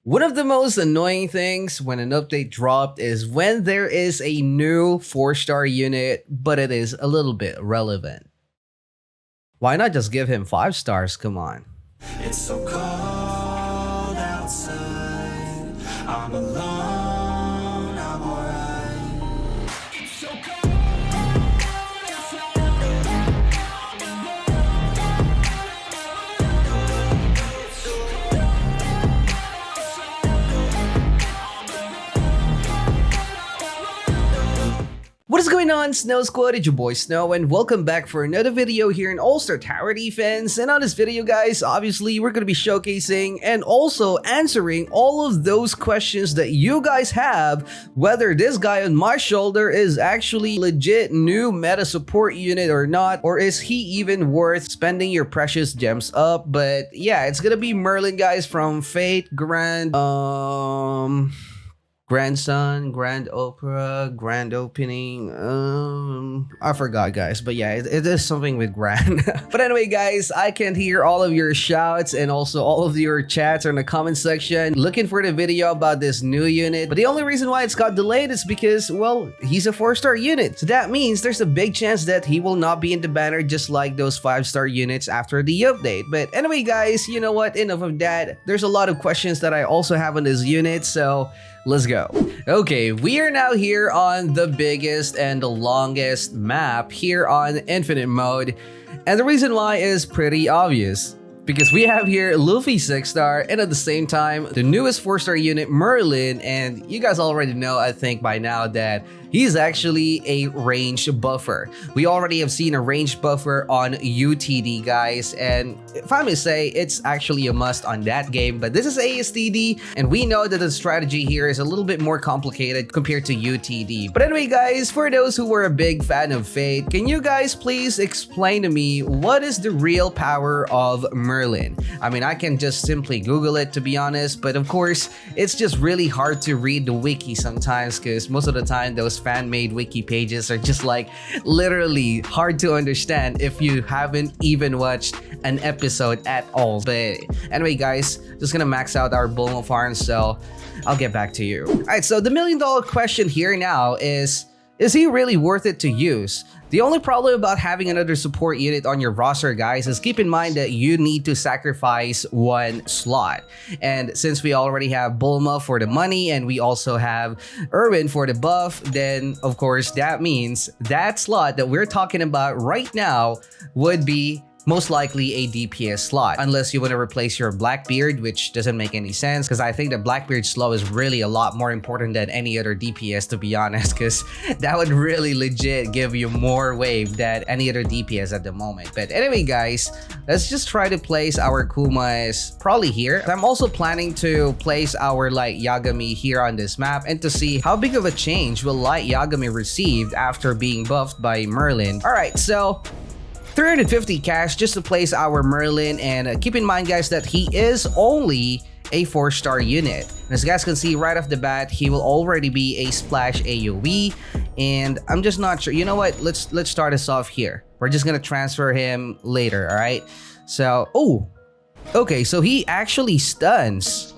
One of the most annoying things when an update dropped is when there is a new 4-star unit, but it is a little bit relevant. Why not just give him 5 stars? Come on. It's so cold outside. I'm alone, I'm alright. It's so cold outside. What is going on, Snow Squad? It's your boy Snow, and welcome back for another video here in All-Star Tower Defense. And on this video, guys, obviously we're going to be showcasing and also answering all of those questions that you guys have, whether this guy on my shoulder is actually legit new meta support unit or not, or is he even worth spending your precious gems up. But yeah, it's going to be Merlin, guys, from Fate, Grandson, Grand Opera, Grand Opening, I forgot, guys, but yeah, it is something with grand. But anyway, guys, I can hear all of your shouts and also all of your chats in the comment section looking for the video about this new unit. But the only reason why it's got delayed is because, well, he's a 4-star unit. So that means there's a big chance that he will not be in the banner just like those 5-star units after the update. But anyway, guys, you know what? Enough of that. There's a lot of questions that I also have on this unit, so let's go. Okay, we are now here on the biggest and the longest map here on Infinite Mode. And the reason why is pretty obvious. Because we have here Luffy 6-star and at the same time, the newest 4-star unit, Merlin. And you guys already know, I think by now, that he's actually a range buffer. We already have seen a range buffer on UTD, guys. And if I may say, it's actually a must on that game. But this is ASTD, and we know that the strategy here is a little bit more complicated compared to UTD. But anyway, guys, for those who were a big fan of Fate, can you guys please explain to me what is the real power of Merlin? I mean, I can just simply Google it, to be honest, but of course, it's just really hard to read the wiki sometimes because most of the time those fan-made wiki pages are just like literally hard to understand if you haven't even watched an episode at all. But anyway, guys, just gonna max out our Bulma farm, so I'll get back to you. Alright, so the million-dollar question here now is he really worth it to use? The only problem about having another support unit on your roster, guys, is keep in mind that you need to sacrifice one slot. And since we already have Bulma for the money and we also have Erwin for the buff, then of course that means that slot that we're talking about right now would be most likely a DPS slot, unless you want to replace your Blackbeard, which doesn't make any sense because I think the Blackbeard slow is really a lot more important than any other DPS, to be honest, because that would really legit give you more wave than any other DPS at the moment. But anyway, guys, let's just try to place our Kumas probably here. I'm also planning to place our Light Yagami here on this map and to see how big of a change will Light Yagami receive after being buffed by Merlin. Alright, so 350 cash just to place our Merlin, and keep in mind, guys, that he is only a 4-star unit. And as you guys can see right off the bat, he will already be a splash AoE, and I'm just not sure. You know what? Let's start us off here. We're just gonna transfer him later, all right? So, oh, okay, so he actually stuns.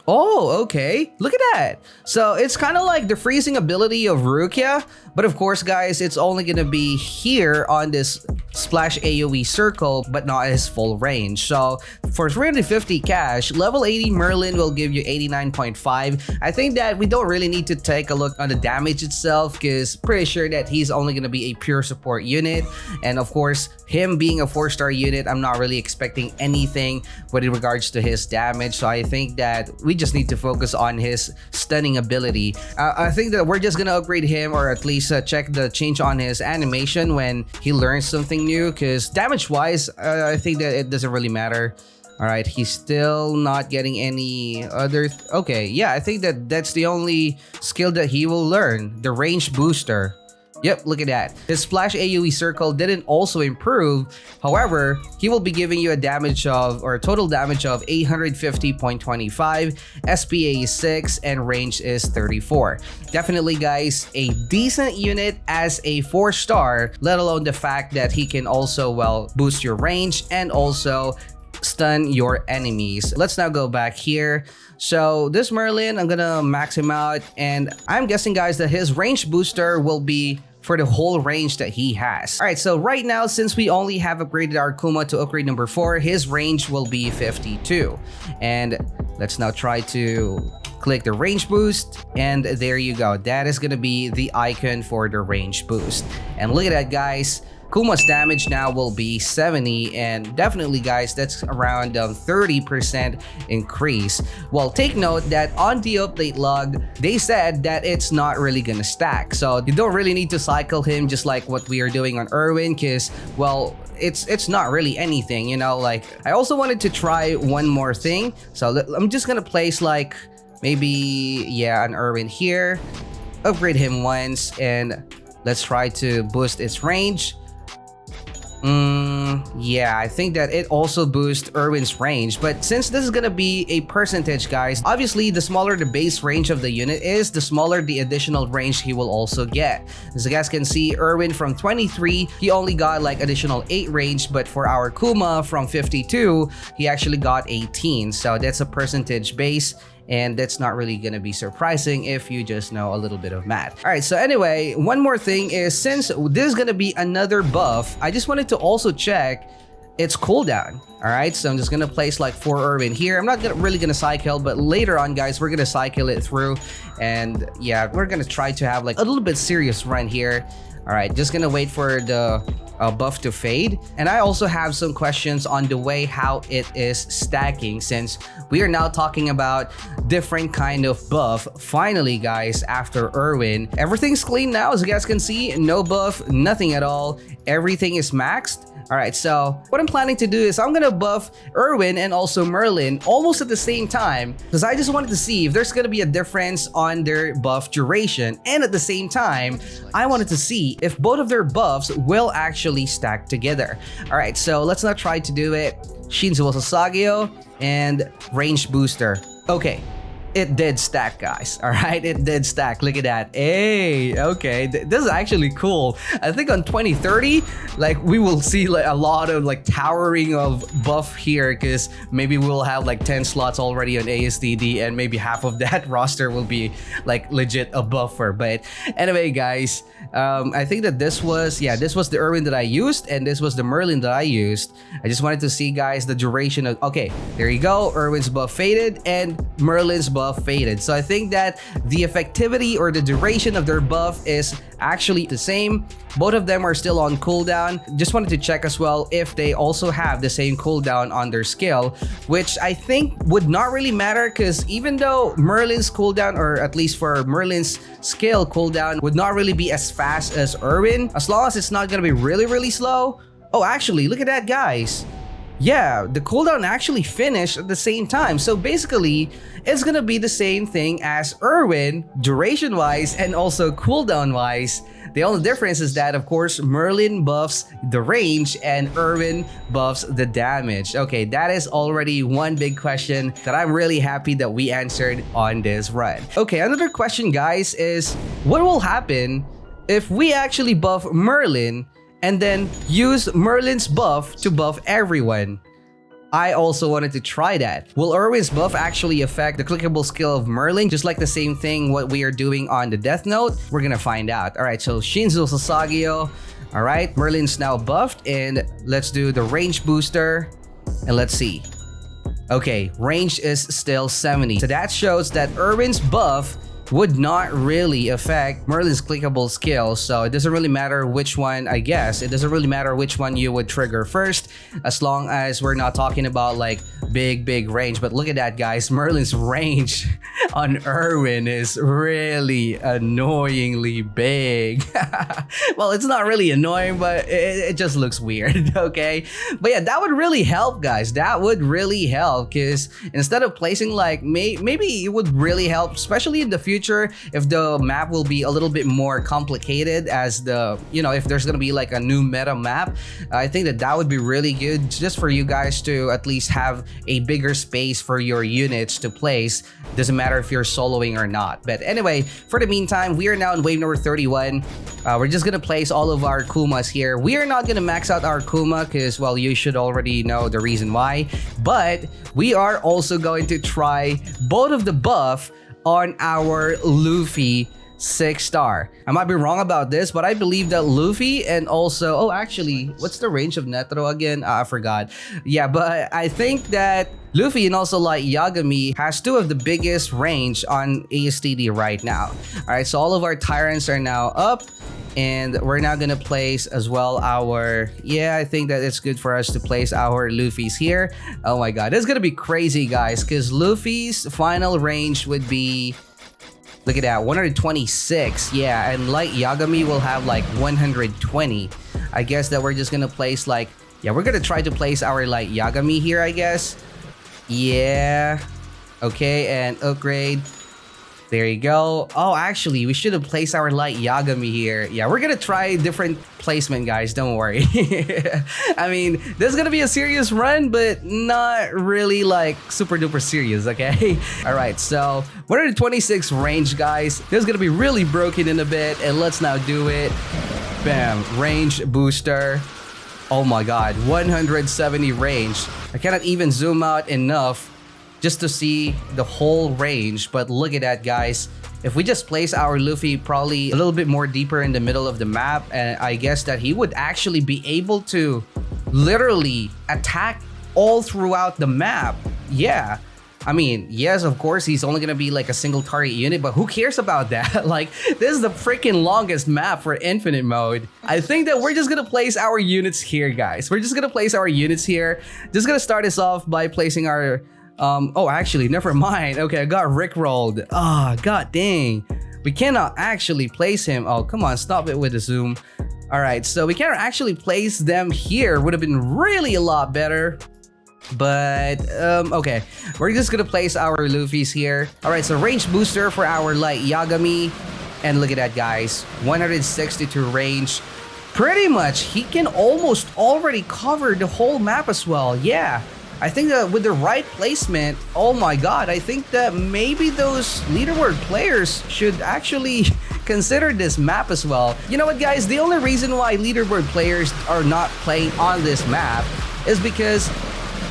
Oh, okay. Look at that. So it's kind of like the freezing ability of Rukia, but of course, guys, it's only gonna be here on this splash AoE circle, but not his full range. So for 350 cash, level 80 Merlin will give you 89.5. I think that we don't really need to take a look on the damage itself because pretty sure that he's only gonna be a pure support unit. And of course, him being a 4-star unit, I'm not really expecting anything with regards to his damage. So I think that we just need to focus on his stunning ability. I think that we're just gonna upgrade him, or at least check the change on his animation when he learns something new, because damage wise, I think that it doesn't really matter. All right, he's still not getting any other. Okay, yeah, I think that that's the only skill that he will learn, the range booster. Yep, look at that. His splash AoE circle didn't also improve. However, he will be giving you a damage of, or a total damage of 850.25, SPA is 6, and range is 34. Definitely, guys, a decent unit as a 4-star, let alone the fact that he can also, well, boost your range and also stun your enemies. Let's now go back here. So this Merlin, I'm gonna max him out, and I'm guessing, guys, that his range booster will be for the whole range that he has. All right, so right now, since we only have upgraded our Kuma to upgrade number 4, his range will be 52. And let's now try to click the range boost, and there you go. That is gonna be the icon for the range boost. And look at that, guys. Kuma's damage now will be 70, and definitely, guys, that's around 30% increase. Well, take note that on the update log, they said that it's not really gonna stack, so you don't really need to cycle him just like what we are doing on Erwin, because, well, it's not really anything, you know. Like, I also wanted to try one more thing, so I'm just gonna place like maybe, yeah, an Erwin here, upgrade him once, and let's try to boost its range. Yeah, I think that it also boosts Erwin's range, but since this is gonna be a percentage, guys, obviously the smaller the base range of the unit is, the smaller the additional range he will also get. As you guys can see, Erwin from 23, he only got like additional 8 range, but for our Kuma from 52, he actually got 18, so that's a percentage base. And that's not really gonna be surprising if you just know a little bit of math. All right, so anyway, one more thing is, since this is gonna be another buff, I just wanted to also check its cooldown. All right, so I'm just gonna place like 4 Erwin here. I'm not really gonna cycle, but later on, guys, we're gonna cycle it through. And yeah, we're gonna try to have like a little bit serious run here. All right, just gonna wait for the buff to fade. And I also have some questions on the way how it is stacking, since we are now talking about different kind of buff. Finally, guys, after Erwin, everything's clean now. As you guys can see, no buff, nothing at all. Everything is maxed. All right, so what I'm planning to do is I'm gonna buff Erwin and also Merlin almost at the same time, because I just wanted to see if there's gonna be a difference on their buff duration, and at the same time, I wanted to see if both of their buffs will actually stack together. All right, so let's now try to do it. Shinzo Sasageo and range booster. Okay. It did stack, guys. All right, it did stack. Look at that. Hey, okay, this is actually cool. I think on 2030, like, we will see like a lot of like towering of buff here, because maybe we'll have like 10 slots already on ASTD, and maybe half of that roster will be like legit a buffer. But anyway, guys, I think that this was the Erwin that I used, and this was the Merlin that I used. I just wanted to see, guys, the duration of, okay, there you go. Erwin's buff faded and Merlin's buff faded. So I think that the effectivity or the duration of their buff is actually the same. Both of them are still on cooldown. Just wanted to check as well if they also have the same cooldown on their skill, which I think would not really matter, because even though Merlin's cooldown, or at least for Merlin's skill cooldown, would not really be as fast as Erwin, as long as it's not gonna be really slow. Oh, actually, look at that, guys. Yeah, the cooldown actually finished at the same time. So basically, it's gonna be the same thing as Erwin, duration-wise and also cooldown-wise. The only difference is that, of course, Merlin buffs the range and Erwin buffs the damage. Okay, that is already one big question that I'm really happy that we answered on this run. Okay, another question, guys, is what will happen if we actually buff Merlin and then use Merlin's buff to buff everyone? I also wanted to try that. Will Erwin's buff actually affect the clickable skill of Merlin, just like the same thing what we are doing on the Death Note? We're gonna find out. All right, so Shinzo Sasageo. All right, Merlin's now buffed, and let's do the range booster, and let's see. Okay, range is still 70. So that shows that Erwin's buff would not really affect Merlin's clickable skill, so it doesn't really matter which one. I guess it doesn't really matter which one you would trigger first, as long as we're not talking about like big range. But look at that, guys, Merlin's range on Erwin is really annoyingly big. Well, it's not really annoying, but it just looks weird. Okay, but yeah, that would really help, guys. That would really help, because instead of placing like maybe it would really help, especially in the future, if the map will be a little bit more complicated, as the, you know, if there's gonna be like a new meta map. I think that would be really good, just for you guys to at least have a bigger space for your units to place. Doesn't matter if you're soloing or not. But anyway, for the meantime, we are now in wave number 31. We're just gonna place all of our Kumas here. We are not gonna max out our Kuma because, well, you should already know the reason why. But we are also going to try both of the buff on our Luffy 6-star. I might be wrong about this, but I believe that Luffy and also, oh, actually, what's the range of Netero again? I forgot. Yeah, but I think that Luffy and also Light Yagami has two of the biggest range on ASTD right now. All right, so all of our Tyrants are now up. And we're now gonna place as well our, I think that it's good for us to place our Luffy's here. Oh my god, this is gonna be crazy, guys, because Luffy's final range would be, look at that, 126. Yeah, and Light Yagami will have like 120. I guess that we're just gonna place like, we're gonna try to place our Light Yagami here, I guess. Yeah. Okay, and upgrade. There you go. Oh, actually, we should have placed our Light Yagami here. Yeah, we're gonna try different placement, guys. Don't worry. I mean, this is gonna be a serious run, but not really like super duper serious, okay? All right, so 126 range, guys. This is gonna be really broken in a bit, and let's now do it. Bam, range booster. Oh my god, 170 range. I cannot even zoom out enough just to see the whole range, but look at that, guys. If we just place our Luffy probably a little bit more deeper in the middle of the map, and I guess that he would actually be able to literally attack all throughout the map. Yeah, I mean, yes, of course, he's only gonna be like a single target unit, but who cares about that? Like, this is the freaking longest map for infinite mode. I think that we're just gonna place our units here, guys. We're just gonna place our units here. Just gonna start us off by placing our oh, actually, never mind. Okay, I got rickrolled. Ah, god dang. We cannot actually place him. Oh, come on, stop it with the zoom. All right, so we can't actually place them here. Would have been really a lot better. But, okay. We're just gonna place our Luffy's here. All right, so range booster for our Light Yagami. And look at that, guys. 162 range. Pretty much, he can almost already cover the whole map as well. Yeah. I think that with the right placement, oh my god, I think that maybe those leaderboard players should actually consider this map as well. You know what, guys? The only reason why leaderboard players are not playing on this map is because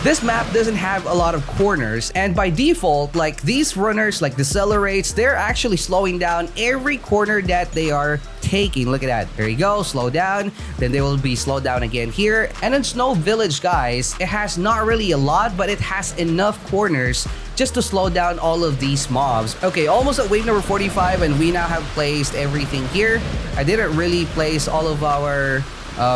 this map doesn't have a lot of corners, and by default, like these runners, like decelerates, they're actually slowing down every corner that they are taking. Look at that. There you go. Slow down. Then they will be slowed down again here. And in Snow Village, guys, it has not really a lot, but it has enough corners just to slow down all of these mobs. Okay, almost at wave number 45, and we now have placed everything here. I didn't really place all of our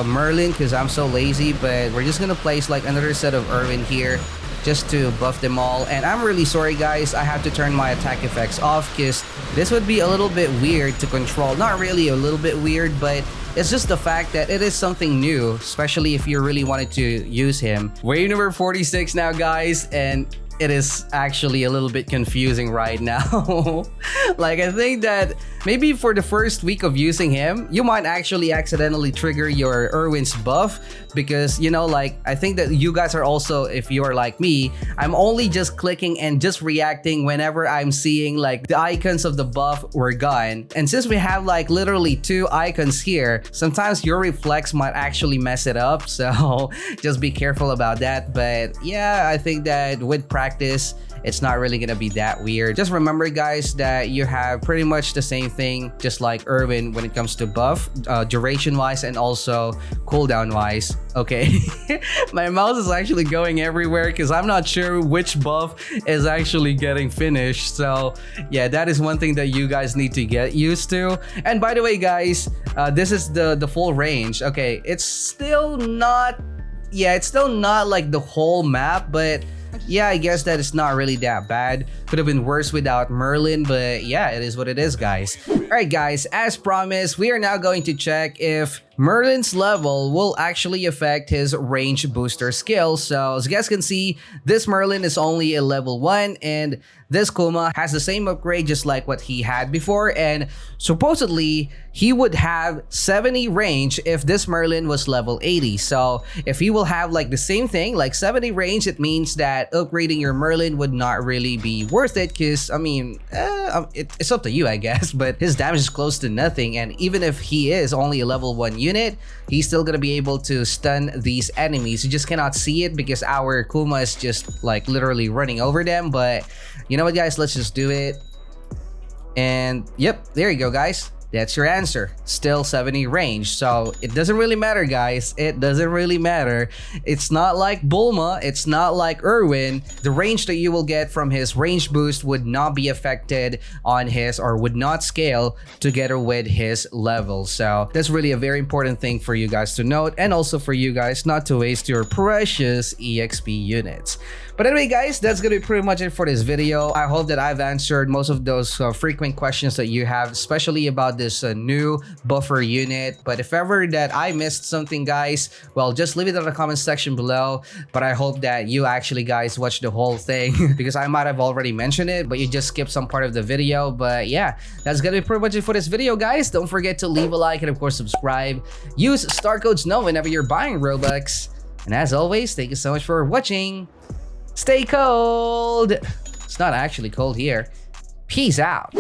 Merlin because I'm so lazy, but we're just gonna place like another set of Irwin here just to buff them all. And I'm really sorry, guys, I have to turn my attack effects off because this would be a little bit weird to control. Not really a little bit weird, but it's just the fact that it is something new, especially if you really wanted to use him. Wave number 46 now, guys, and it is actually a little bit confusing right now. Like, I think that maybe for the first week of using him, you might actually accidentally trigger your Irwin's buff because, you know, like, I think that you guys are also, if you are like me, I'm only just clicking and just reacting whenever I'm seeing like the icons of the buff were gone. And since we have like literally 2 icons here, sometimes your reflex might actually mess it up. So just be careful about that. But yeah, I think that with practice, it's not really gonna be that weird. Just remember, guys, that you have pretty much the same thing, just like Irwin when it comes to buff, duration wise and also cooldown wise. Okay, my mouse is actually going everywhere because I'm not sure which buff is actually getting finished. So yeah, that is one thing that you guys need to get used to. And by the way, guys, this is the full range. Okay, it's still not, it's still not like the whole map, but yeah, I guess that it's not really that bad. Could have been worse without Merlin, but yeah, it is what it is, guys. Alright, guys, as promised, we are now going to check if Merlin's level will actually affect his range booster skill. So as you guys can see, this Merlin is only a level 1 and this Kuma has the same upgrade just like what he had before, and supposedly he would have 70 range if this Merlin was level 80. So if he will have like the same thing, like 70 range, it means that upgrading your Merlin would not really be worth it, because I mean, it's up to you, I guess, but his damage is close to nothing, and even if he is only a level 1 unit, he's still gonna be able to stun these enemies. You just cannot see it because our Kuma is just like literally running over them, but you know what guys, let's just do it. And yep, there you go guys. That's your answer. Still 70 range. So it doesn't really matter guys. It doesn't really matter. It's not like Bulma. It's not like Erwin. The range that you will get from his range boost would not be affected on his, or would not scale together with his level. So that's really a very important thing for you guys to note, and also for you guys not to waste your precious EXP units. But anyway guys, that's gonna be pretty much it for this video. I hope that I've answered most of those frequent questions that you have, especially about this new buffer unit. But if ever that I missed something guys, well, just leave it in the comment section below. But I hope that you actually guys watch the whole thing because I might have already mentioned it, but you just skipped some part of the video. But yeah, that's gonna be pretty much it for this video guys. Don't forget to leave a like and of course subscribe. Use StarCode SNOW whenever you're buying Robux. And as always, thank you so much for watching. Stay cold. It's not actually cold here. Peace out.